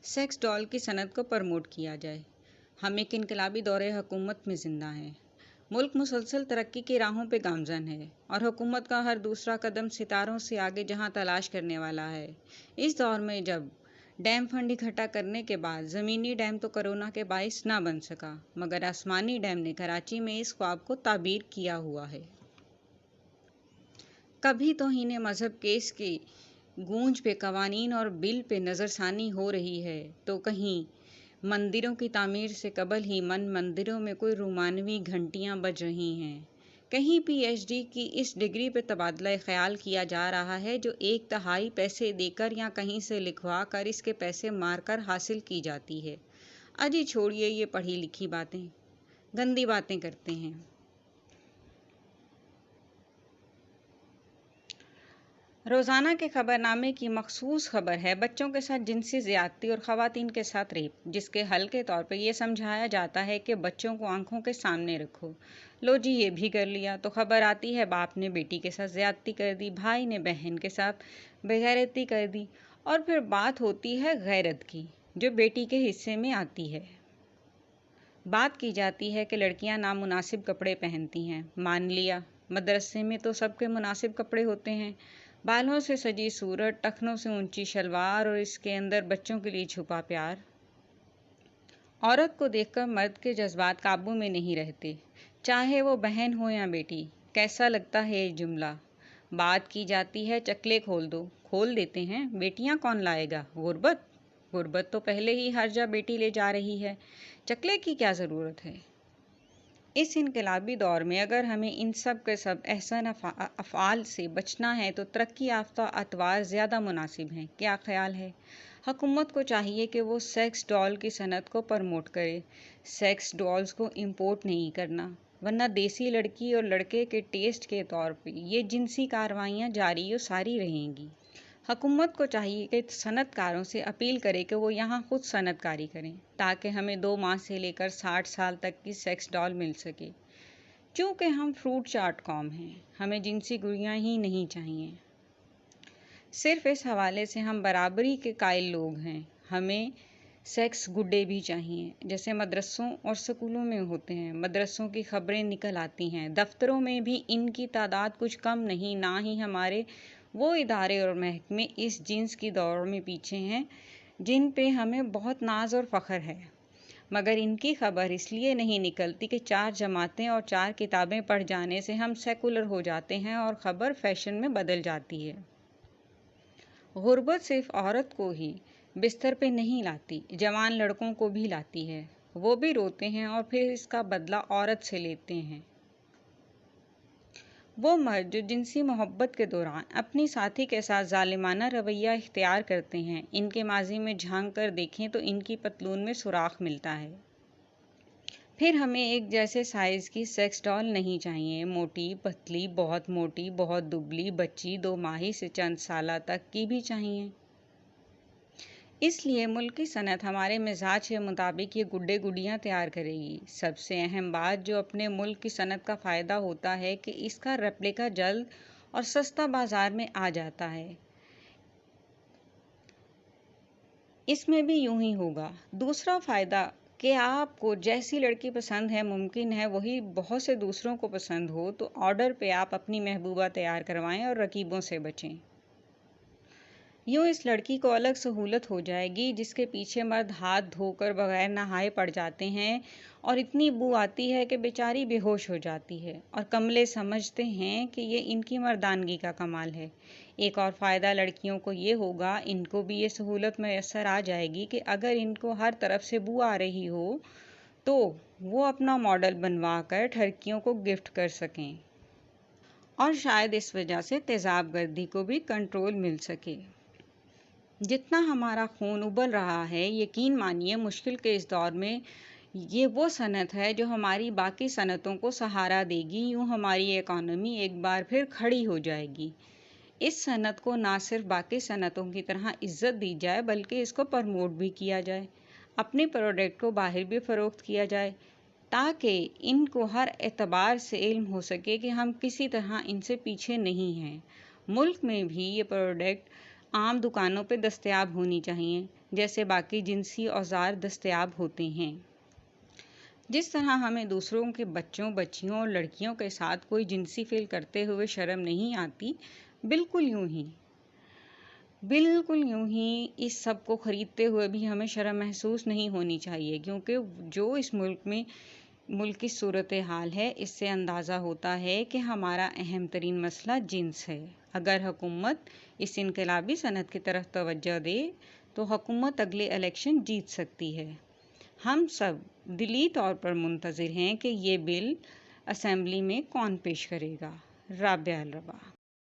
Sex doll की सनत को promote किया जाए। हम एक इनकलाबी दौरे हुकूमत में जिंदा हैं। मुल्क मुसलसल तरक्की की राहों पे गामजन है और हुकूमत का हर दूसरा कदम सितारों से आगे जहां तलाश करने वाला है। इस दौर में जब डैम फंड इकट्ठा करने के बाद ज़मीनी डैम तो कोरोना के बाइस ना बन सका, मगर आसमानी डैम ने कराची में इस ख्वाब को ताबीर किया हुआ है। कभी तौहीन मजहब केस की गूंज पे कवानीन और बिल पे नज़रसानी हो रही है, तो कहीं मंदिरों की तामीर से कबल ही मंदिरों में कोई रोमानवी घंटियां बज रही हैं। कहीं पीएचडी की इस डिग्री पे तबादला ख्याल किया जा रहा है जो 1/3 पैसे देकर या कहीं से लिखवा कर इसके पैसे मारकर हासिल की जाती है। अजी छोड़िए ये पढ़ी लिखी बातें, गंदी बातें करते हैं। रोज़ाना के खबरनामे की मखसूस खबर है बच्चों के साथ जिनसी ज़्यादती और ख़वातीन के साथ रेप, जिसके हल के तौर पर यह समझाया जाता है कि बच्चों को आंखों के सामने रखो। लो जी ये भी कर लिया तो खबर आती है बाप ने बेटी के साथ ज़्यादती कर दी, भाई ने बहन के साथ बेगैरती कर दी, और फिर बात होती है गैरत की जो बेटी के हिस्से में आती है। बात की जाती है कि लड़कियां नामुनासिब कपड़े पहनती हैं। मान लिया, मदरसे में तो सबके मुनासिब कपड़े होते हैं। बालों से सजी सूरत, टखनों से ऊंची शलवार और इसके अंदर बच्चों के लिए छुपा प्यार। औरत को देखकर मर्द के जज्बात काबू में नहीं रहते, चाहे वो बहन हो या बेटी। कैसा लगता है ये जुमला। बात की जाती है चकले खोल दो, खोल देते हैं। बेटियां कौन लाएगा? गुर्बत। गुर्बत तो पहले ही हर जा बेटी ले जा रही है, चकले की क्या ज़रूरत है। इस इनकलाबी दौर में अगर हमें इन सब के सब एहसन अफ़आल से बचना है तो तरक्की याफ्ता अतवार ज़्यादा मुनासिब हैं। क्या ख्याल है? हुकूमत को चाहिए कि वो सेक्स डॉल की सनत को प्रमोट करे। सेक्स डॉल्स को इम्पोर्ट नहीं करना, वरना देसी लड़की और लड़के के टेस्ट के तौर पे ये जिनसी कार्रवाइयाँ जारी और सारी रहेंगी। हुकूमत को चाहिए कि सनतकारों से अपील करे कि वो यहाँ खुद सनतकारी करें, ताकि हमें 2 माह से लेकर 60 साल तक की सेक्स डॉल मिल सके। चूँकि हम फ्रूट चाट कौम हैं, हमें जिनसी गुड़ियाँ ही नहीं चाहिए। सिर्फ इस हवाले से हम बराबरी के कायल लोग हैं। हमें सेक्स गुड्डे भी चाहिए, जैसे मदरसों और स्कूलों में होते हैं। मदरसों की खबरें निकल आती हैं, दफ्तरों में भी इनकी तादाद कुछ कम नहीं। ना ही हमारे वो इदारे और महकमे इस जिन्स की दौड़ में पीछे हैं जिन पे हमें बहुत नाज और फ़ख्र है, मगर इनकी खबर इसलिए नहीं निकलती कि 4 जमातें और 4 किताबें पढ़ जाने से हम सेकुलर हो जाते हैं और ख़बर फैशन में बदल जाती है। गुर्बत सिर्फ औरत को ही बिस्तर पे नहीं लाती, जवान लड़कों को भी लाती है। वो भी रोते हैं और फिर इसका बदला औरत से लेते हैं। वो मर्द जो जिनसी मोहब्बत के दौरान अपनी साथी के साथ जालिमाना रवैया इख्तियार करते हैं, इनके माजी में झांक कर देखें तो इनकी पतलून में सुराख मिलता है। फिर हमें एक जैसे साइज़ की सेक्स डॉल नहीं चाहिए। मोटी, पतली, बहुत मोटी, बहुत दुबली, बच्ची, 2 माही से चंद साल तक की भी चाहिए। इसलिए मुल्की सनत हमारे मिजाज के मुताबिक ये गुड्डे गुडियाँ तैयार करेगी। सबसे अहम बात जो अपने मुल्क की सनत का फ़ायदा होता है कि इसका रेप्लिका जल्द और सस्ता बाज़ार में आ जाता है। इसमें भी यूं ही होगा। दूसरा फ़ायदा कि आपको जैसी लड़की पसंद है, मुमकिन है वही बहुत से दूसरों को पसंद हो, तो ऑर्डर पे आप अपनी महबूबा तैयार करवाएं और रकीबों से बचें। यूँ इस लड़की को अलग सहूलत हो जाएगी जिसके पीछे मर्द हाथ धोकर बगैर नहाए पड़ जाते हैं और इतनी बू आती है कि बेचारी बेहोश हो जाती है और कमले समझते हैं कि ये इनकी मर्दानगी का कमाल है। एक और फ़ायदा लड़कियों को ये होगा, इनको भी ये सहूलत मैसर आ जाएगी कि अगर इनको हर तरफ से बू आ रही हो तो वो अपना मॉडल बनवा कर ठरकियों को गिफ्ट कर सकें, और शायद इस वजह से तेज़ाब गर्दी को भी कंट्रोल मिल सके। जितना हमारा खून उबल रहा है, यकीन मानिए मुश्किल के इस दौर में ये वो सनत है जो हमारी बाकी सनतों को सहारा देगी। यूँ हमारी इकॉनमी एक बार फिर खड़ी हो जाएगी। इस सनत को ना सिर्फ बाकी सनतों की तरह इज्जत दी जाए बल्कि इसको प्रमोट भी किया जाए, अपने प्रोडक्ट को बाहर भी फ़रोख्त किया जाए, ताकि इनको हर एतबार से इल्म हो सके कि हम किसी तरह इनसे पीछे नहीं हैं। मुल्क में भी ये प्रोडक्ट आम दुकानों पे दस्तयाब होनी चाहिए, جیسے باقی جنسی اوزار دستیاب ہوتے ہیں۔ جس طرح ہمیں دوسروں کے بچوں، بچیوں اور لڑکیوں کے ساتھ کوئی جنسی فعل کرتے ہوئے شرم نہیں آتی، بالکل یوں ہی اس سب کو خریدتے ہوئے بھی ہمیں شرم محسوس نہیں ہونی چاہیے، کیونکہ جو اس ملک کی صورتحال ہے، اس سے اندازہ ہوتا ہے کہ ہمارا اہم ترین مسئلہ جنس ہے۔ اگر حکومت اس انقلابی صنعت کی طرف توجہ دے تو حکومت اگلے الیکشن جیت سکتی ہے۔ ہم سب دلی طور پر منتظر ہیں کہ یہ بل اسمبلی میں کون پیش کرے گا۔ رابعہ الربا۔